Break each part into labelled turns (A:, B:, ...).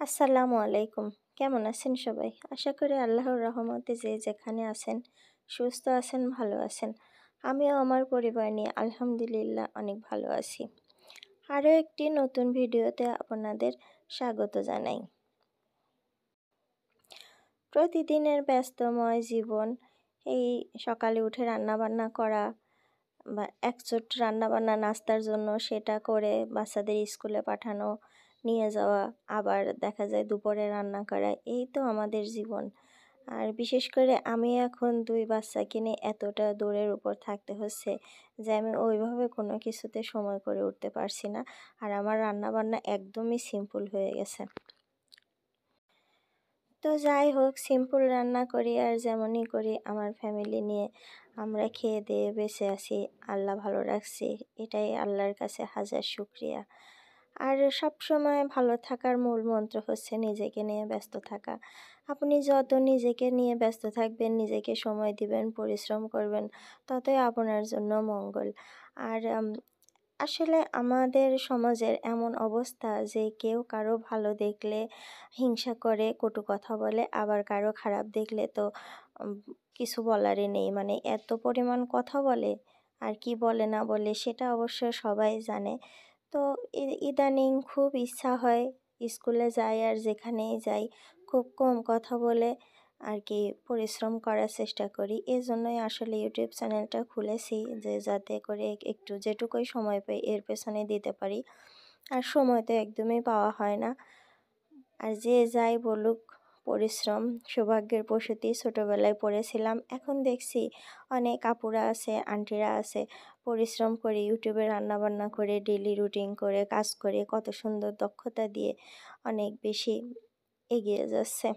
A: আসসালামু আলাইকুম। কেমন আছেন সবাই? আশা করি আল্লাহর রহমতে যে যেখানে আছেন সুস্থ আছেন, ভালো আছেন। আমিও আমার পরিবার নিয়ে আলহামদুলিল্লাহ অনেক ভালো আছি। আরও একটি নতুন ভিডিওতে আপনাদের স্বাগত জানাই। প্রতিদিনের ব্যস্তময় জীবন, এই সকালে উঠে রান্নাবান্না করা বা একচোট রান্নাবান্না নাস্তার জন্য সেটা করে বাচ্চাদের স্কুলে পাঠানো, নিয়ে যাওয়া, আবার দেখা যায় দুপুরে রান্না করা, এই তো আমাদের জীবন। আর বিশেষ করে আমি এখন ২ বাচ্চাকে নিয়ে এতটা দৌড়ের উপর থাকতে হচ্ছে যে আমি ওইভাবে কোনো কিছুতে সময় করে উঠতে পারছি না। আর আমার রান্নাবান্না একদমই সিম্পল হয়ে গেছে। তো যাই হোক, সিম্পল রান্না করি আর যেমনই করি আমার ফ্যামিলি নিয়ে আমরা খেয়ে দিয়ে বেঁচে আছি, আল্লাহ ভালো রাখছি, এটাই আল্লাহর কাছে হাজার শুকরিয়া। আর সব সময় ভালো থাকার মূল মন্ত্র হচ্ছে নিজেকে নিয়ে ব্যস্ত থাকা। আপনি যত নিজেকে নিয়ে ব্যস্ত থাকবেন, নিজেকে সময় দিবেন, পরিশ্রম করবেন, ততই আপনার জন্য মঙ্গল। আর আসলে আমাদের সমাজের এমন অবস্থা যে কেউ কারো ভালো দেখলে হিংসা করে, কটু কথা বলে, আবার কারো খারাপ দেখলে তো উম, কিছু বলারই নেই। মানে এত পরিমাণ কথা বলে, আর কি বলে না বলে সেটা অবশ্য সবাই জানে। তো ইদানিং খুব ইচ্ছা হয় স্কুলে যাই আর যেখানেই যাই খুব কম কথা বলে আর কি পরিশ্রম করার চেষ্টা করি। এজন্যই আসলে ইউটিউব চ্যানেলটা খুলেছি, যে যাতে করে একটু যেটুকুই সময় পাই এর পেছনে দিতে পারি। আর সময় তো একদমই পাওয়া হয় না। আর যে যাই বলুক, পরিশ্রম সৌভাগ্যের প্রসূতি ছোটোবেলায় পড়েছিলাম। এখন দেখছি অনেক আপুরা আছে, আন্টিরা আছে, পরিশ্রম করে ইউটিউবে রান্নাবান্না করে, ডেইলি রুটিন করে, কাজ করে, কত সুন্দর দক্ষতা দিয়ে অনেক বেশি এগিয়ে যাচ্ছে।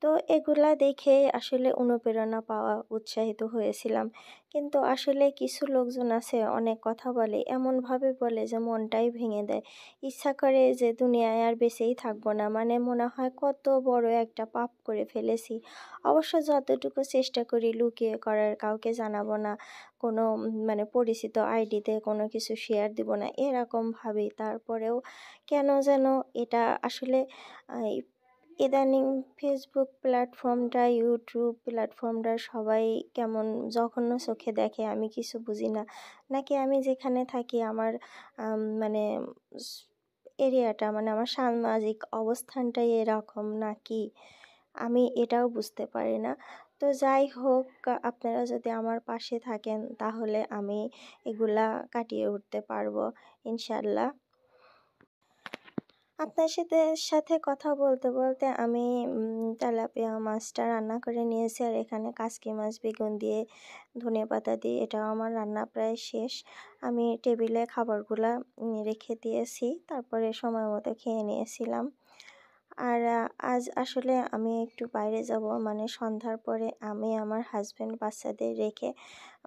A: তো এগুলা দেখে আসলে অনুপ্রেরণা পাওয়া, উৎসাহিত হয়েছিলাম। কিন্তু আসলে কিছু লোকজন আছে অনেক কথা বলে, এমনভাবে বলে যে মনটাই ভেঙে দেয়। ইচ্ছা করে যে দুনিয়ায় আর বেঁচেই থাকবো না, মানে মনে হয় কত বড় একটা পাপ করে ফেলেছি। অবশ্য যতটুকু চেষ্টা করি লুকিয়ে করার, কাউকে জানাবো না, কোনো মানে পরিচিত আইডিতে কোনো কিছু শেয়ার দিব না, এরকম ভাবি। তারপরেও কেন যেন এটা আসলে ইদানিং ফেসবুক প্ল্যাটফর্মটা, ইউটিউব প্ল্যাটফর্মটা সবাই কেমন জঘন্য চোখে দেখে, আমি কিছু বুঝি না। নাকি আমি যেখানে থাকি আমার মানে এরিয়াটা, মানে আমার সামাজিক অবস্থানটাই এরকম, নাকি আমি এটাও বুঝতে পারি না। তো যাই হোক, আপনারা যদি আমার পাশে থাকেন তাহলে আমি এগুলা কাটিয়ে উঠতে পারবো ইনশাল্লাহ। আপনার সাথে কথা বলতে বলতে আমি তেলাপিয়া মাছটা রান্না করে নিয়েছি, আর এখানে কাসকি মাছ বেগুন দিয়ে, ধনেপাতা দিয়ে, এটাও আমার রান্না প্রায় শেষ। আমি টেবিলে খাবারগুলা রেখে দিয়েছি, তারপরে সময় মতো খেয়ে নিয়েছিলাম। আর আজ আসলে আমি একটু বাইরে যাব, মানে সন্ধ্যার পরে আমি আমার হাজব্যান্ড বাচ্চাদের রেখে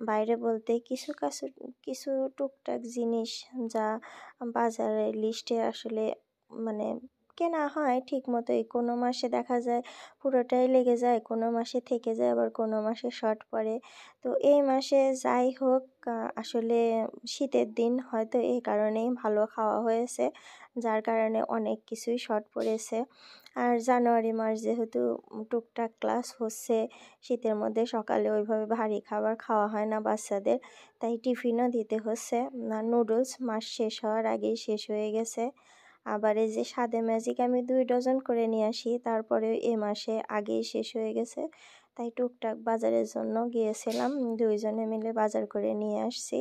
A: বাইরে বলতে কিছু টুকটাক জিনিস যা বাজারের লিস্টে আসলে মানে কেনা হয় ঠিক মতোই। কোনো মাসে দেখা যায় পুরোটাই লেগে যায়, কোনো মাসে থেকে যায়, আবার কোনো মাসে শর্ট পড়ে। তো এই মাসে যাই হোক, আসলে শীতের দিন হয়তো এই কারণেই ভালো খাওয়া হয়েছে, যার কারণে অনেক কিছুই শর্ট পড়েছে। আর জানুয়ারি মাস যেহেতু টুকটাক ক্লাস হচ্ছে, শীতের মধ্যে সকালে ওইভাবে ভারী খাবার খাওয়া হয় না বাচ্চাদের, তাই টিফিনও দিতে হচ্ছে। নুডলস মাস শেষ হওয়ার আগেই শেষ হয়ে গেছে। আবার এই যে স্বাদে ম্যাজিক আমি 2 ডজন করে নিয়ে আসি, তারপরেও এ মাসে আগেই শেষ হয়ে গেছে। তাই টুকটাক বাজারের জন্য গিয়েছিলাম, 2 জনে মিলে বাজার করে নিয়ে আসছি।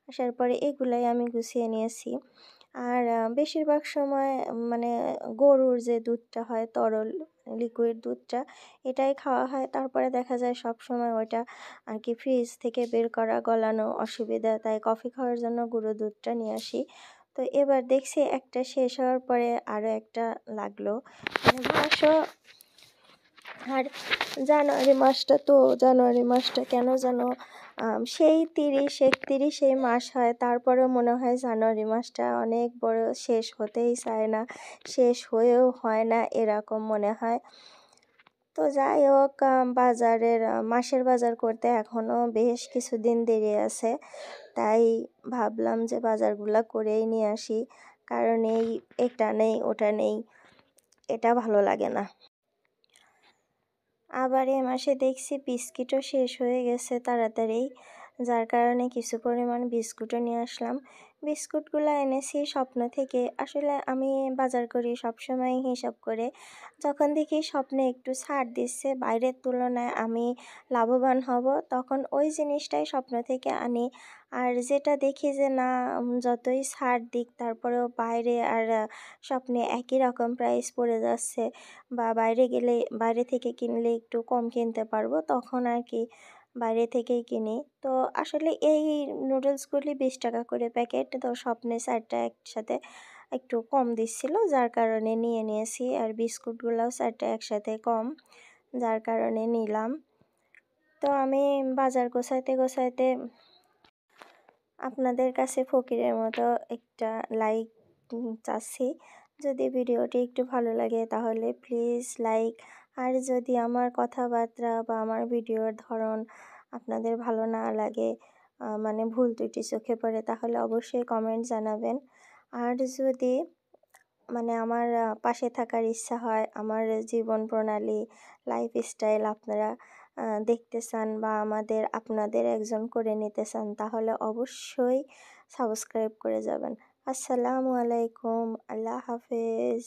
A: আসার পরে এগুলাই আমি গুছিয়ে নিয়েছি। আর বেশিরভাগ সময় মানে গরুর যে দুধটা হয়, তরল লিকুইড দুধটা, এটাই খাওয়া হয়। তারপরে দেখা যায় সব সময় ওইটা আর কি ফ্রিজ থেকে বের করা, গলানো অসুবিধা, তাই কফি খাওয়ার জন্য গুঁড়ো দুধটা নিয়ে আসি। তো এবার দেখছি একটা শেষ হওয়ার পরে আরও একটা লাগলো, মানে মাসও। আর জানুয়ারি মাসটা কেন যেন সেই 30-31 এই মাস হয়, তারপরেও মনে হয় জানুয়ারি মাসটা অনেক বড়, শেষ হতেই চায় না, শেষ হয়েও হয় না, এরকম মনে হয়। তো যাই হোক, মাসের বাজার করতে এখনও বেশ কিছুদিন দেরি আছে, তাই ভাবলাম যে বাজারগুলো করেই নিয়ে আসি, কারণ এটা নেই ওটা নেই, এটা ভালো লাগে না। আবার এ মাসে দেখছি বিস্কিটও শেষ হয়ে গেছে তাড়াতাড়ি, যার কারণে কিছু পরিমাণ বিস্কুটও নিয়ে আসলাম। বিস্কুটগুলো এনেছি স্বপ্ন থেকে। আসলে আমি বাজার করি সবসময় হিসাব করে। যখন দেখি স্বপ্নে একটু ছাড় দিচ্ছে, বাইরের তুলনায় আমি লাভবান হব, তখন ওই জিনিসটাই স্বপ্ন থেকে আনি। আর যেটা দেখি যে না, যতই ছাড় দিক তারপরেও বাইরে আর স্বপ্নে একই রকম প্রাইস পড়ে যাচ্ছে, বা বাইরে গেলে বাইরে থেকে কিনলে একটু কম কিনতে পারবো, তখন আর কি বাইরে থেকেই কিনি। তো আসলে এই নুডলসগুলি 20 টাকা করে প্যাকেট, তো স্বপ্নে 4টা একসাথে একটু কম দিচ্ছিল, যার কারণে নিয়ে নিয়েছি। আর বিস্কুটগুলোও 4টা একসাথে কম, যার কারণে নিলাম। তো আমি বাজার গোছাইতে গোছাইতে আপনাদের কাছে ফকিরের মতো একটা লাইক চাচ্ছি। যদি ভিডিওটি একটু ভালো লাগে তাহলে প্লিজ লাইক। আর যদি আমার কথাবার্তা বা আমার ভিডিওর ধরন আপনাদের ভালো না লাগে, মানে ভুল ত্রুটি চোখে পড়ে, তাহলে অবশ্যই কমেন্ট জানাবেন। আর যদি মানে আমার পাশে থাকার ইচ্ছা হয়, আমার জীবন প্রণালী, লাইফস্টাইল আপনারা দেখতে চান বা আপনাদের একজন করে নিতে চান, তাহলে অবশ্যই সাবস্ক্রাইব করে যাবেন। আসসালামু আলাইকুম, আল্লাহ হাফেজ।